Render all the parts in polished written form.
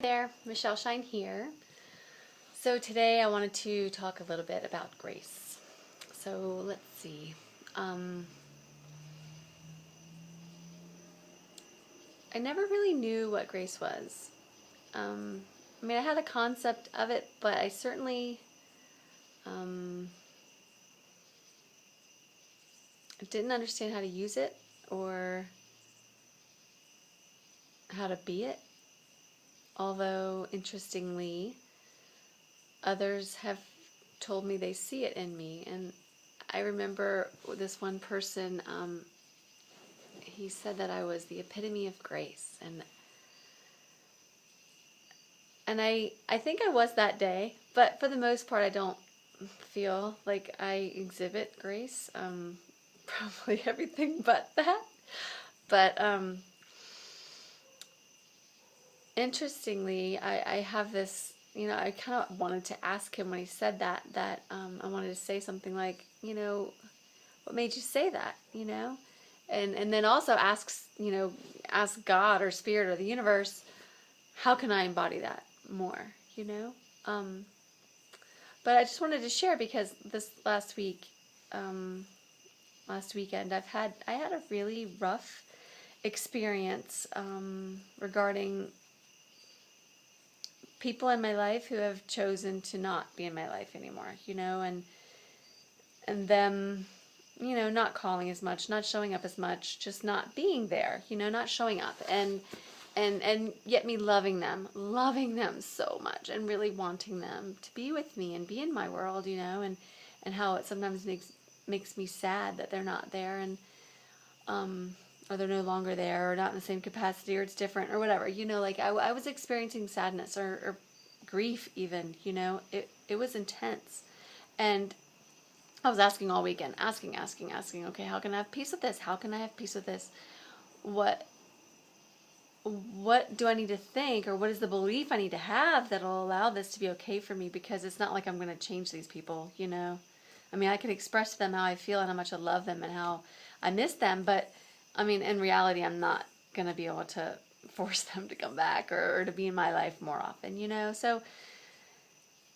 There, Michelle Shine here. So today I wanted to talk a little bit about grace. So let's see. I never really knew what grace was. I had a concept of it, but I certainly didn't understand how to use it or how to be it. Although, interestingly, others have told me they see it in me. And I remember this one person, he said that I was the epitome of grace. And I think I was that day, but for the most part, I don't feel like I exhibit grace. Probably everything but that. But interestingly, I have this, I kind of wanted to ask him when he said that I wanted to say something like, what made you say that, And then also ask God or Spirit or the universe, how can I embody that more, But I just wanted to share because this last weekend, I had a really rough experience regarding people in my life who have chosen to not be in my life anymore, and them, not calling as much, not showing up as much, just not being there, not showing up, and yet me loving them so much and really wanting them to be with me and be in my world, and how it sometimes makes me sad that they're not there, and or they're no longer there, or not in the same capacity, or it's different, or whatever, I was experiencing sadness or grief even, it was intense. And I was asking all weekend, asking, okay, how can I have peace with this? How can I have peace with this? What do I need to think, or what is the belief I need to have that'll allow this to be okay for me? Because it's not like I'm going to change these people, I can express to them how I feel and how much I love them and how I miss them, but in reality, I'm not going to be able to force them to come back or to be in my life more often, so,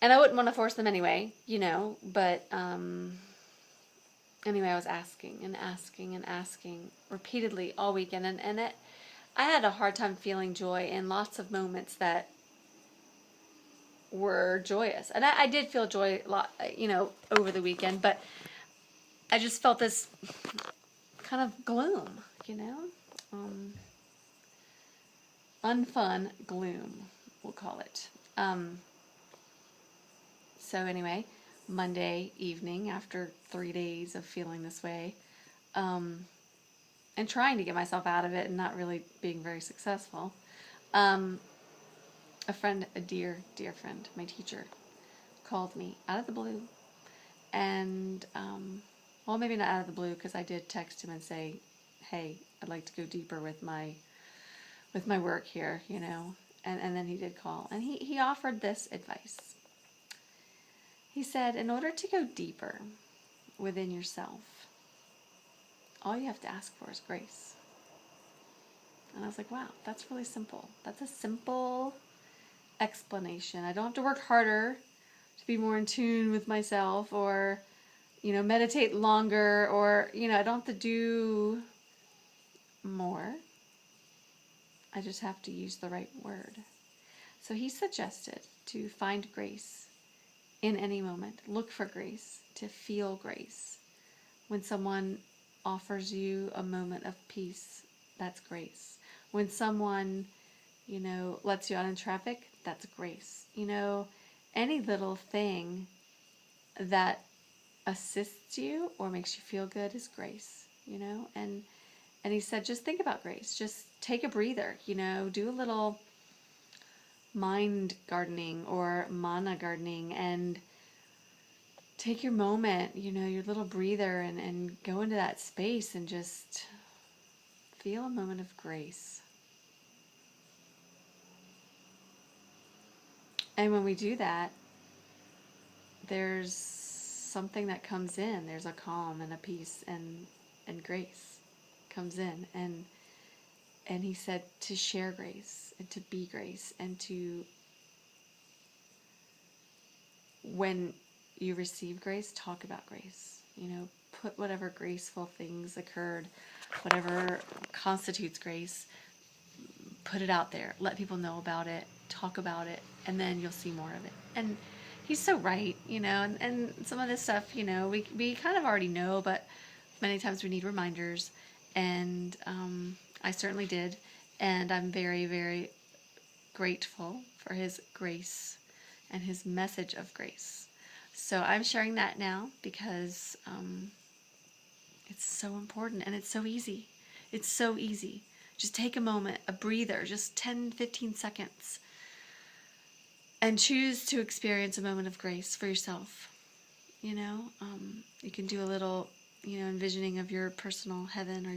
and I wouldn't want to force them anyway, but anyway, I was asking repeatedly all weekend, and I had a hard time feeling joy in lots of moments that were joyous. And I did feel joy a lot, over the weekend, but I just felt this kind of gloom, unfun gloom, we'll call it. So anyway, Monday evening, after 3 days of feeling this way, and trying to get myself out of it and not really being very successful, a dear friend, my teacher, called me out of the blue, and well, maybe not out of the blue, because I did text him and say, hey, I'd like to go deeper with my work here, and then he did call, and he offered this advice. He said, in order to go deeper within yourself, all you have to ask for is grace. And I was like, wow, that's really simple. That's a simple explanation. I don't have to work harder to be more in tune with myself, or, meditate longer, or, I don't have to do more. I just have to use the right word. So he suggested to find grace in any moment. Look for grace, to feel grace. When someone offers you a moment of peace, that's grace. When someone, lets you out in traffic, that's grace. Any little thing that assists you or makes you feel good is grace, and he said, just think about grace. Just take a breather, do a little mind gardening or mana gardening, and take your moment, your little breather, and go into that space and just feel a moment of grace. And when we do that, there's something that comes in. There's a calm and a peace, and grace comes in. And And he said to share grace and to be grace, and to, when you receive grace, talk about grace. You know, put whatever graceful things occurred, whatever constitutes grace, put it out there. Let people know about it. Talk about it. And then you'll see more of it. And he's so right, you know, and some of this stuff, you know, we kind of already know, but many times we need reminders. And I certainly did. And I'm very, very grateful for his grace and his message of grace. So I'm sharing that now because it's so important and it's so easy. It's so easy. Just take a moment, a breather, just 10, 15 seconds, and choose to experience a moment of grace for yourself. You know, you can do a little, you know, envisioning of your personal heaven, or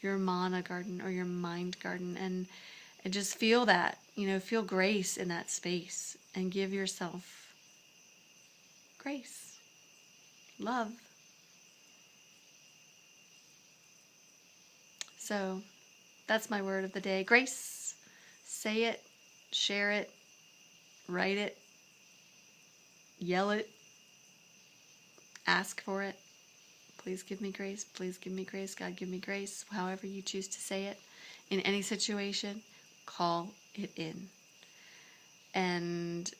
your mana garden, or your mind garden, and just feel that, you know, feel grace in that space, and give yourself grace, love. So that's my word of the day. Grace. Say it, share it, write it, yell it, ask for it. Please give me grace. Please give me grace. God, give me grace. However you choose to say it. In any situation, call it in. And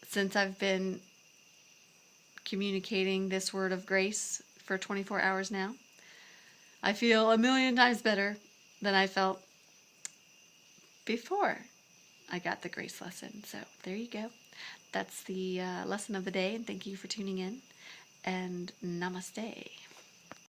since I've been communicating this word of grace for 24 hours now, I feel a million times better than I felt before I got the grace lesson. So there you go. That's the lesson of the day, and thank you for tuning in, and namaste.